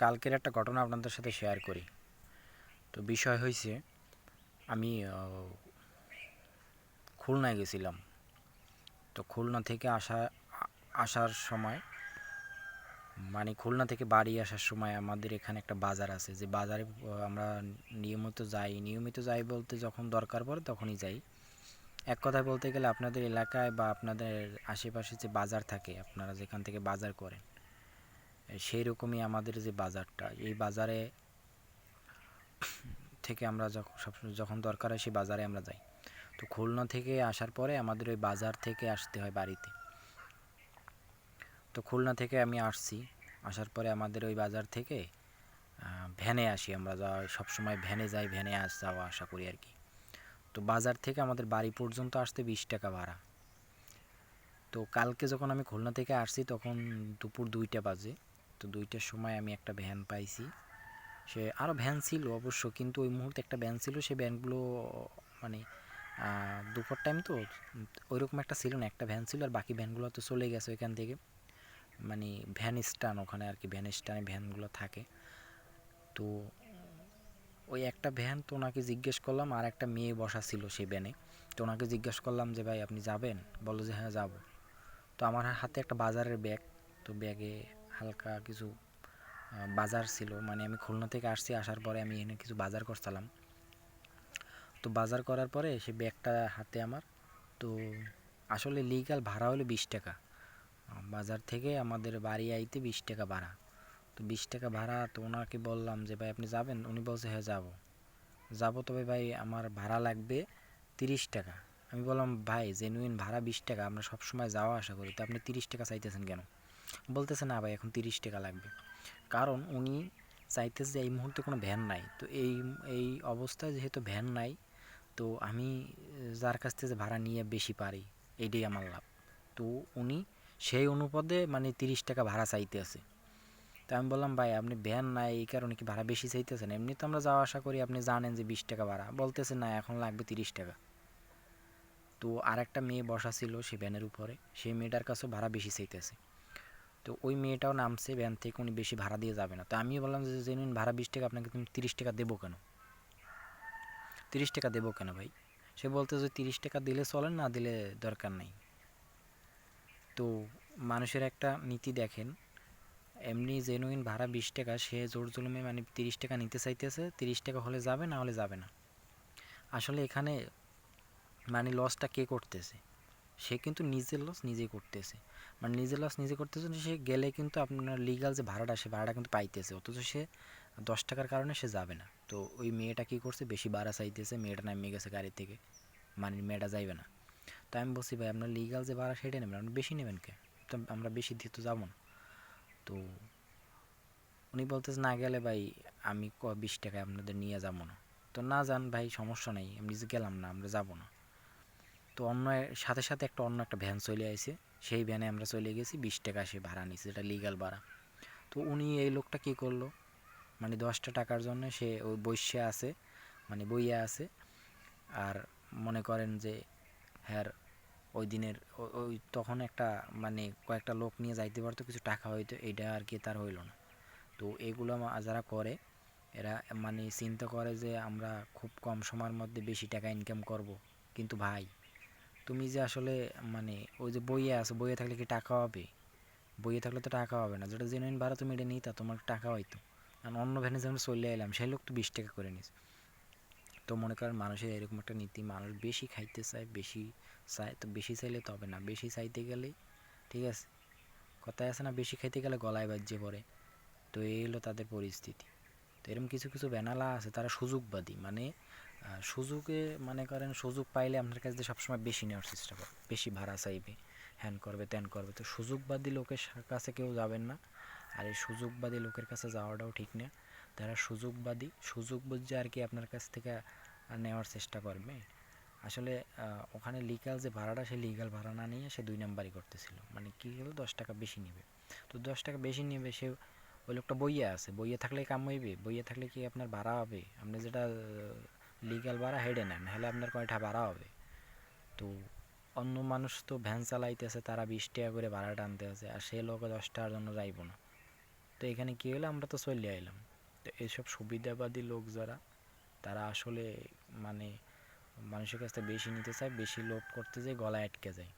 কালকের একটা ঘটনা আপনাদের সাথে শেয়ার করি। তো বিষয় হয়েছে, আমি খুলনায় গেছিলাম। তো খুলনা থেকে আসার সময়, মানে খুলনা থেকে বাড়ি আসার সময় আমাদের এখানে একটা বাজার আছে, যে বাজারে আমরা নিয়মিত যাই বলতে যখন দরকার পড়ে তখনই যাই। এক কথায় বলতে গেলে আপনাদের এলাকায় বা আপনাদের আশেপাশে যে বাজার থাকে, আপনারা যেখান থেকে বাজার করেন, সেই রকমই আমাদের যে বাজারটা, এই বাজারে থেকে আমরা যখন দরকার হয় সেই বাজারে আমরা যাই। তো খুলনা থেকে আসার পরে আমাদের ওই বাজার থেকে আসতে হয় বাড়িতে। তো খুলনা থেকে আমি আসার পরে আমাদের ওই বাজার থেকে ভ্যানে আসি আমরা, সবসময় ভ্যানে যাই, ভ্যানে যাওয়া আসা করি আর কি। তো বাজার থেকে আমাদের বাড়ি পর্যন্ত আসতে 20 টাকা ভাড়া। তো কালকে যখন আমি খুলনা থেকে আসছি তখন দুপুর 2টা বাজে। তো 2টার সময় আমি একটা ভ্যান পাইছি। সে আরও ভ্যান ছিল অবশ্য, কিন্তু ওই মুহূর্তে একটা ভ্যান ছিল, সেই ভ্যানগুলো মানে দুপুর টাইম তো ওইরকম একটা ছিল না, একটা ভ্যান ছিল, আর বাকি ভ্যানগুলো তো চলে গেছে ওইখান থেকে। মানে ভ্যান স্ট্যান্ড ওখানে আর কি, ভ্যান স্ট্যান্ডে ভ্যানগুলো থাকে। তো ওই একটা ভ্যান, তো ওনাকে জিজ্ঞেস করলাম, আর একটা মেয়ে বসা ছিল সেই ভ্যানে। তো ওনাকে জিজ্ঞেস করলাম যে ভাই আপনি যাবেন? বললো যে হ্যাঁ যাব। তো আমার হাতে একটা বাজারের ব্যাগ, তো ব্যাগে হালকা কিছু বাজার ছিল, মানে আমি খুলনা থেকে আসার পরে আমি এখানে কিছু বাজার করছিলাম। তো বাজার করার পরে সে ব্যাগটা হাতে আমার। তো আসলে লিগ্যাল ভাড়া হলো 20 টাকা, বাজার থেকে আমাদের বাড়ি আইতে 20 টাকা ভাড়া। তো 20 টাকা ভাড়া, তো ওনাকে বললাম যে ভাই আপনি যাবেন? উনি বলছে হ্যাঁ যাবো, তবে ভাই আমার ভাড়া লাগবে 30 টাকা। আমি বললাম ভাই জেনুইন ভাড়া 20 টাকা, আমরা সবসময় যাওয়া আসা করি, তো আপনি 30 টাকা চাইতেছেন কেন? বলতেছে না ভাই এখন 30 টাকা লাগবে। কারণ উনি চাইতেছে যে এই মুহূর্তে কোনো ভ্যান নাই। তো এই এই অবস্থায় যেহেতু ভ্যান নাই, তো আমি যার কাছ থেকে ভাড়া নিয়ে বেশি পারি, এইটাই আমার লাভ। তো উনি সেই অনুপাতে মানে 30 টাকা ভাড়া চাইতে আছে। তো আমি বললাম ভাই আপনি ভ্যান নাই এই কারণে কি ভাড়া বেশি চাইতেছেন? এমনি তো আমরা যাওয়া আসা করি, আপনি জানেন যে 20 টাকা ভাড়া। বলতেছে না এখন লাগবে 30 টাকা। তো আর একটা মেয়ে বসা ছিল সে ভ্যানের উপরে, সেই মেয়েটার কাছেও ভাড়া বেশি চাইতেছে। তো ওই মেয়েটাও নামছে ভ্যান থেকে, উনি বেশি ভাড়া দিয়ে যাবে না। তো আমিও বললাম যে জেনুইন ভাড়া 20 টাকা, আপনাকে তুমি 30 টাকা দেবো কেন? 30 টাকা দেবো কেন ভাই? সে বলতে যে 30 টাকা দিলে চলেন, না দিলে দরকার নাই। তো মানুষের একটা নীতি দেখেন, এমনি জেনুইন ভাড়া 20 টাকা, সে জোর জুলুমে মানে 30 টাকা নিতে চাইতেছে। 30 টাকা হলে যাবে, না হলে যাবে না। আসলে এখানে মানে লসটা কে করতেছে? সে কিন্তু নিজের লস নিজেই করতেছে। মানে নিজের লস নিজে করতেছে, সে গেলে কিন্তু আপনার লিগাল যে ভাড়াটা, সে ভাড়াটা কিন্তু পাইতেছে, অথচ সে 10 টাকার কারণে সে যাবে না। তো ওই মেয়েটা কী করছে, বেশি ভাড়া চাইতেছে, মেয়েটা নামিয়ে গেছে গাড়ি থেকে, মানে মেয়েটা যাইবে না। তো আমি বলছি ভাই আপনার লিগাল যে ভাড়া সেটা নেবেন, আপনি বেশি নেবেন কে? তো আমরা বেশি দিয়ে তো যাবো না। তো উনি বলতেছে না গেলে ভাই আমি 20 টাকায় আপনাদের নিয়ে যাবো না। তো না যান ভাই, সমস্যা নেই, আমি যে গেলাম না, আমরা যাবো না। তো সাথে সাথে অন্য একটা ভ্যান চলে আসে, সেই ভ্যানে আমরা চলে গেছি। 20 টাকা সে ভাড়া নিছে, যেটা লিগাল ভাড়া। তো উনি এই লোকটা কী করলো, মানে 10টা টাকার জন্য সে ওই বইসা আছে, মানে বইয়া আছে। আর মনে করেন যে হ্যাঁ ওই দিনের ওই তখন একটা মানে কয়েকটা লোক নিয়ে যাইতে পারতো, কিছু টাকা হইতো, এইটা আর কি তার হইলো না। তো এগুলো যারা করে, এরা মানে চিন্তা করে যে আমরা খুব কম সময়ের মধ্যে বেশি টাকা ইনকাম করব। কিন্তু ভাই তুমি যে আসলে মানে ওই যে বইয়ে আছে, বইয়ে থাকলে কি টাকা হবে? বইয়ে থাকলে তো টাকা হবে না। যেটা জেনুইন ভাড়া তুমি এটা নিতা, তোমার টাকা হয়তো। আর অন্য ভ্যানে যখন চলে এলাম, সেই লোক তো 20 টাকা করে নিস। তো মনে করেন মানুষের এরকম একটা নীতি, মানুষ বেশি খাইতে চায়, বেশি চায়। তো বেশি চাইলে তো হবে না, বেশি চাইতে গেলেই ঠিক আছে, কথায় আছে না, বেশি খাইতে গেলে গলায় বাজে পড়ে। তো এই হলো তাদের পরিস্থিতি। তো এরকম কিছু কিছু ব্যানালা আছে, তারা সুযোগবাদী, মানে সুযোগে মনে করেন সুযোগ পাইলে আপনার কাছে সবসময় বেশি নেওয়ার চেষ্টা করে, বেশি ভাড়া চাইবে, হ্যান করবে ত্যান করবে। তো সুযোগবাদী লোকের কাছে কেউ যাবেন না। আর এই সুযোগবাদী লোকের কাছে যাওয়াটাও ঠিক না। তারা সুযোগ বুঝে আর কি আপনার কাছ থেকে নেওয়ার চেষ্টা করবে। আসলে ওখানে লিগাল যে ভাড়াটা, সে লিগাল ভাড়া না নিয়ে সে 2 নাম্বারই করতেছিল। মানে কী হলো, 10 টাকা বেশি নেবে। তো 10 টাকা বেশি নেবে, সে ওই লোকটা বইয়ে আছে, বইয়ে থাকলে কাম হইবে? বইয়ে থাকলে কি আপনার ভাড়া হবে? আপনি যেটা লিগ্যাল ভাড়া হেডে নেন, হলে আপনার কয়টা ভাড়া হবে? তো অন্য মানুষ তো ভ্যান চালাইতেছে, তারা 20 টাকা করে ভাড়া টানতে আছে, আর সে লোক 10 টাকার জন্য যাইব না। তো এখানে কী হলো, আমরা তো চলে এলাম। তো এইসব সুবিধাবাদী লোক যারা, তারা আসলে মানে মানুষের কাছ থেকে বেশি নিতে চায়, বেশি লোভ করতে যায়, গলায় আটকে যায়।